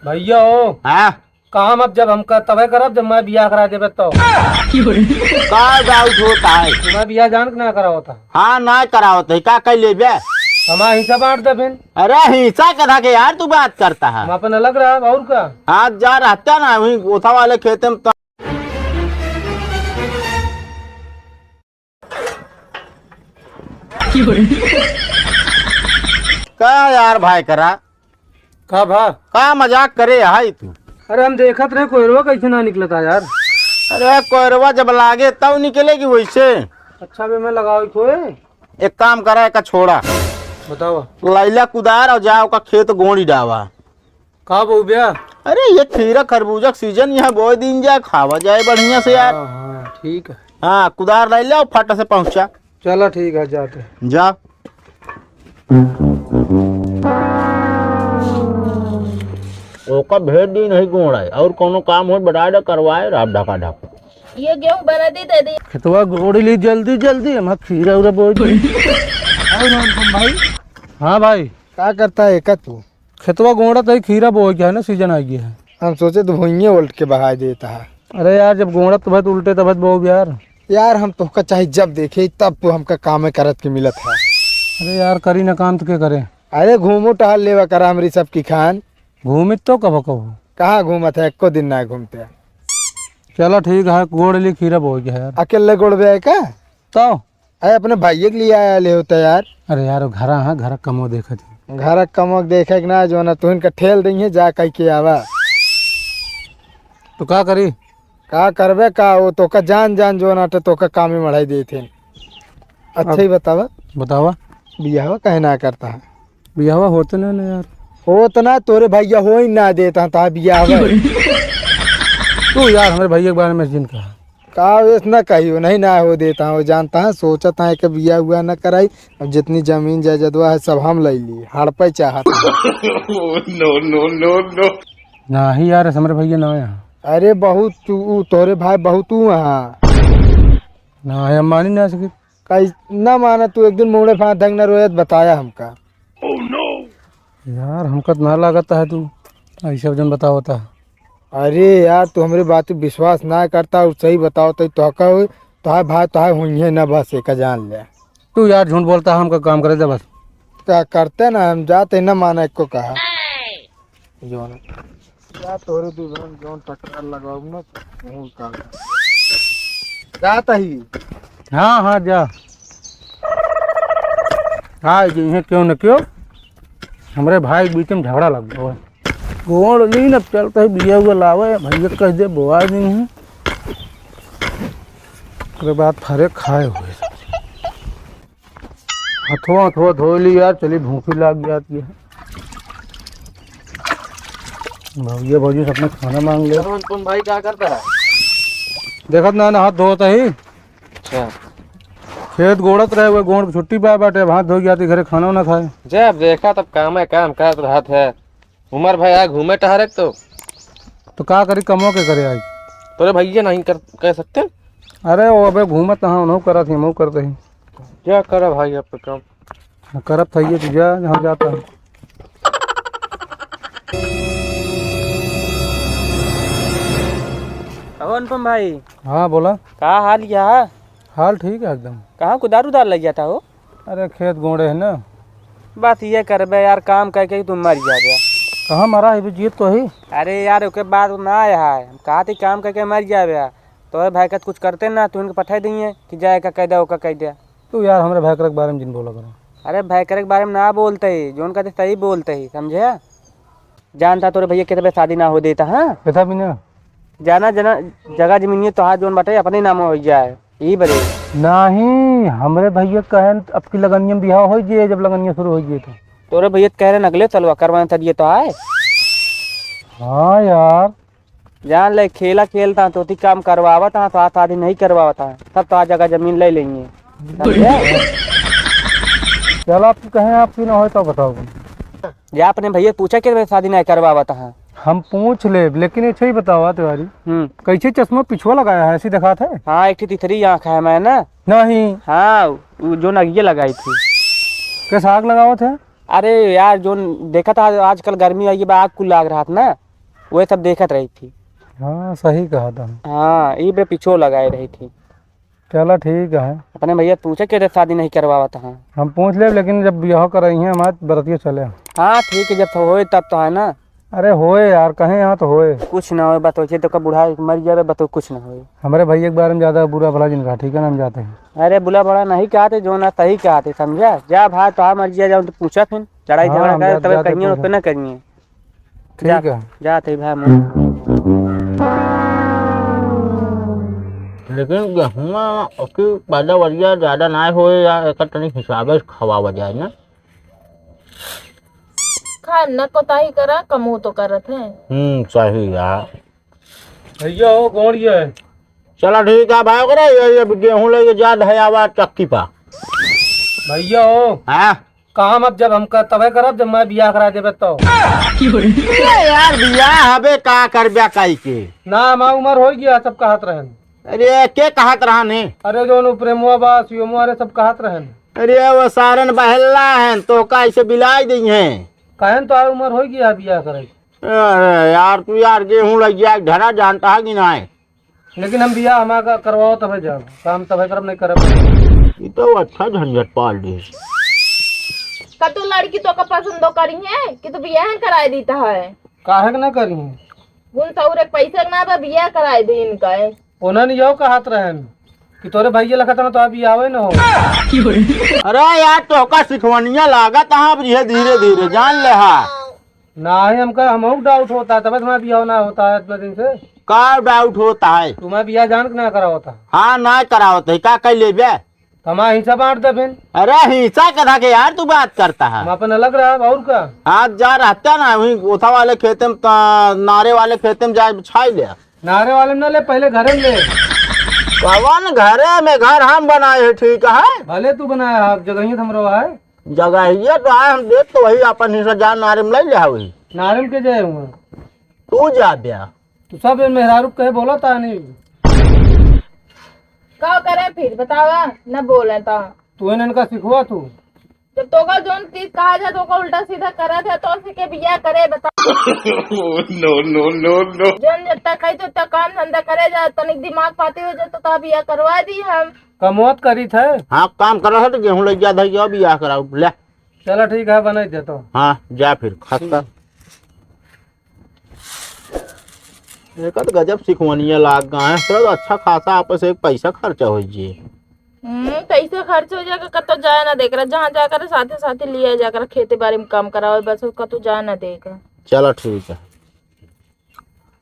भैया हो हाँ काम अब जब हम तबे करब जब मैं बियाह करा देबे तो का डाउट होता है। तुम्हें बियाह जान के ना करा होता हाँ ना करावत है का कर ले बे। हमारा हिस्सा बांट दे फिर अरे हिस्सा कथा के यार तू बात करता है। हम अपन अलग रहा और का हाँ जा रहता ना वही गोथा वाले खेते में तो का यार भाई करा का भा का मजाक करे हाई तू। अरे हम देखत रहे कोयरवा कैसे ना निकलता यार। अरे कोयरवा जब लागे तब निकलेगी वैसे। अच्छा बे मैं लगाओ खोए एक काम करा का छोड़ा बताओ लैला कुदार और जाओ का खेत गोड़ी डावा। का बहु बिया अरे ये खीरा खरबूजा सीजन यहाँ बोए दिन जाए खावा जाए बढ़िया से यार। हाँ ठीक है हाँ कुदार ले लो फट से पहुंचा। चलो ठीक है जाते जा ओका भेज दी नहीं गोड़ा और कोनो काम हो बढ़ा दे करवाए राब ढका ढक। ये गेहूं बना दी दे दी। खेतवा गोड़ी ली जल्दी जल्दी हम खीरा उरा बोई भाई। हाँ भाई क्या करता है एक तू? खेतवा गोड़ा तो खीरा बोई क्या है ना सीजन आ गया है। हम सोचे तो भुइये उल्ट के बहा देता है। अरे यार जब गोड़ा तो भाई उल्टे तब बो यार। यार हम तो चाहे जब देखे तब तो हमका काम करत के मिलत है। अरे यार करी ना काम तो क्या करे। अरे घूमो टहल लेवा करा हमारी सबकी खान। घूमित तो कब कब कहाँ घूमत है एको दिन ना घूमते। चलो ठीक है गोड़ ली खीरा बोई गया यार। अकेले गोड़बे है का? तो अरे अपने भाइये के लिए आया ले होता यार। अरे यार घरा है घर कमो देखा थी घर कमक देखे के ना जो ना तू इनका ठेल दही जा कह के आवा। तो क्या करी का करबे का वो तो का जान जान जो ना तो का काम ही मढ़ाई देते। अच्छा ही बतावा बतावा बियाह कहे ना करता है। बियाह होते ना यार। हो तो ना तोरे भैया हो ही ना देता था बियाह। तू यार हमारे भैया के बारे में जिन कहा का ना कहियो नहीं ना हो देता हूँ जानता है सोचता है कि बिया हुआ न कराई। अब जितनी जमीन जायदादवा है सब हम ले ली हड़पे चाहता। ना ही यार हमारे भैया ना यहाँ। अरे बहुत तू तोरे भाई बहुत तू वहाँ ना है हम मानी ना सके। कई न माना तू एक दिन मुड़े फाँस ढंग न रोयत बताया हमका। यार हमका तो ना लागता है तू ऐसा वजन बताओ होता है। अरे यार तू हमारी बात पे विश्वास ना करता और सही बताओ तो तुहार भाई तुहार हुई ना बस एक जान ले। तू यार झूठ बोलता है हमका काम करे दे बस। क्या करते ना हम जाते न माना एक को कहा जो ना तोरे दूसरा जोन टक्कर लगाऊ ना मुंह का जाता ही। हाँ हाँ जा हाँ जी क्यों न क्यों हमारे भाई के बीच में झगड़ा लग गया है। गोड़ ली न चलता है बिया हुआ लावे भैया कह दे बोआ नहीं है उसके बाद फरे खाए हुए हथुआ हथुआ धो ली यार चली भूखी लग जाती है। भैया भौजी अपने खाना मांग लिया। तुम भाई क्या करता है? देखत ना हाथ धोता ही अच्छा खेत गोड़त रहे हुए गोड़ छुट्टी पाए बाटे हाथ धो गया घरे खाना ना खाए। जब देखा तब काम है काम कर रहा है। उमर भाई आए घूमे टहरे तो का करी कमो के करे आई। तोरे भैया नहीं कह सकते। अरे वो अबे घूमत हाँ उन्हों करा थी हम करते ही क्या करा भाई आप काम करब था ये तुझा जहाँ जाता है। अनुपम भाई हाँ बोला का हाल यह हाल ठीक है एकदम। कहाँ कुदार उदार लग जाता हो? अरे खेत गोड़े है ना बस ये करबे यार काम करके तुम मर जाबे। कहाँ मारा है जीत तो ही। अरे यार ओके बाद ना आया है हम कहा थी काम करके मर जाबे तो भाई का कुछ करते ना तू इनको पठा दिए कि जाएगा कह दे ओका कह दे। तू यार हमारे भाई के बारे में जिन बोला करो। अरे भाई के बारे में ना बोलते ही जो कहते सही बोलते ही समझे। जानता तोरे भैया के शादी ना हो देता। हाँ कैसा भी ना जाना जना जगह जमीन तो हाथ जोन बाटे अपने नाम हो जाए यही बड़े नहीं हमारे भैया कहे अब की लगनिया बिहार हो जाए जब लगनिया शुरू हो जाए तो तोरे भैया कह रहे अगले चलवा करवाने था ये तो आए। हाँ यार जान ले खेला खेलता तो काम करवावा था तो हाथ आदि नहीं करवावा था तब तो आज जगह जमीन ले लेंगे। चलो आप कहें आपकी ना हो तो बताओ। या अपने भैया पूछा कि शादी नहीं करवावा था। हम पूछ ले लेकिन अच्छा ही बताओ तुम्हारी कैसे चश्मा पिछुआ लगाया है ऐसी दिखा था। हाँ एक तीसरी आँख है मैं ना नहीं। हाँ वो जो नगिए लगाई थी कैसा आग लगावा थे। अरे यार जो देखा था आजकल गर्मी आई आग को लाग रहा था ना वही सब देखत रही थी। हाँ सही कहा था। हाँ ये बे पीछो लगाए रही थी। चलो ठीक है, अपने भैया पूछे कि शादी नहीं करवावा था। हाँ हम पूछ ले, लेकिन जब ब्याह कर रही हैं हमारे बरतिया चले। हाँ ठीक है, जब तो होए तब तो है ना। अरे होए यार, कहें यहाँ तो होए। कुछ ना हो बस वैसे तो कब बूढ़ा मर जाए बस कुछ ना हो। हमारे भैया के बारे में ज़्यादा बुरा भला जिनका, ठीक है ना, हम जाते हैं। अरे बुला बड़ा नहीं कहते, जो ना सही कहते, समझा। जा भाई तो मर जिया जाओ तो पूछा फिर लड़ाई हाँ, झगड़ा हम करे तब जाते करिए पूछा। पे ना करिए। ठीक है। जाते भाई लेकिन गेहुआ की पैदावारिया ज्यादा ना होए या एक तनिक हिसाबे से खवावा जाए ना। खा न कोताही करा, कमू तो करत है। सही यार। भैया हो कौन ये है? चला ठीक है भाई, करे ये गेहूं लेके जा धयावा चक्की पा। भैया हो हाँ काम अब जब हम कर तबे करब जब मैं बियाह करा देबे तो। यार बियाह हबे का करब्या काई के। ना हमार उम्र हो गया, सब कहत रहन। अरे के कहत रहा ने? अरे जो प्रेमुआ बा सियोमुआ अरे सब कहत रहन। अरे वो सारन बहल्ला है तो कैसे बिलाई दी है। कहन तो उम्र हो गया बियाह करे। अरे यार तू यार गेहूं लग गया ढरा जानता है कि ना? लेकिन हम बियाह हमारा करवाओ तबे जाओ, काम तबे करब नहीं करब। ये तो अच्छा झंझट पाल दी। का तू लड़की तो का पसंदो करी है कि तू बियाह कराए देता है? काहे के ना करी? गुन सौरे पैसा ना बा बियाह कराए दे इनका है। ओना नहीं जाओ कहत रहन कि तोरे भैया लखत ना तो अभी आवे न हो। अरे यार तो का सिखवनिया लागत आप धीरे धीरे जान ले। हा ना ही हमका हमहू डाउट होता है तबे तुम्हारा बियाह ना होता है इतना दिन से। का डाउट होता है? तुम्हारा बियाह जान के ना करा होता। हाँ ना करावत है का कह ले बे। हमारा हिस्सा बांट दे फिर। अरे हिंसा करा के यार तू बात करता है। हम अपन अलग रहा और का। आज जा रहता ना वही गोथा वाले खेते में नारे वाले खेते में जाए बिछाई ले। नारे वाले में ना ले, पहले घरे में ले। कवन घरे में घर हम बनाए है ठीक है। भले तू बनाया आप जगह हमरो है। जगह ये तो आए हम देख तो वही अपन हिस्सा जा नारे में ले लिया वही। नारे में के जाए हुआ तू जा ब्या। तू सब मेहरारू कहे बोला था नहीं। का करे फिर बतावा न बोले तो। तू इनका सिखवा तू। जब तो का जोन चीज कहा जाए तो का उल्टा सीधा करा था तो के बियाह करे बता। नो जोन जब तक कही तो काम धंधा करे जा तनिक दिमाग पाती हो जाए तो बियाह करवा दी हम। कमौत करी थे। हाँ काम कर रहा तो गेहूं लग गया था बियाह कराऊ ले। चलो ठीक है बना देता हूँ। हाँ जा फिर खस्ता एक गजब सिखवनिया लाग गए हैं सर। अच्छा खासा आपस एक पैसा खर्चा हो जी। पैसा खर्च हो जाएगा कतो जाए ना देख रहा, जहाँ जाकर साथे साथे लिया जाकर खेती बाड़ी में काम कराओ बस उसका तो जाए ना देगा। चलो ठीक है।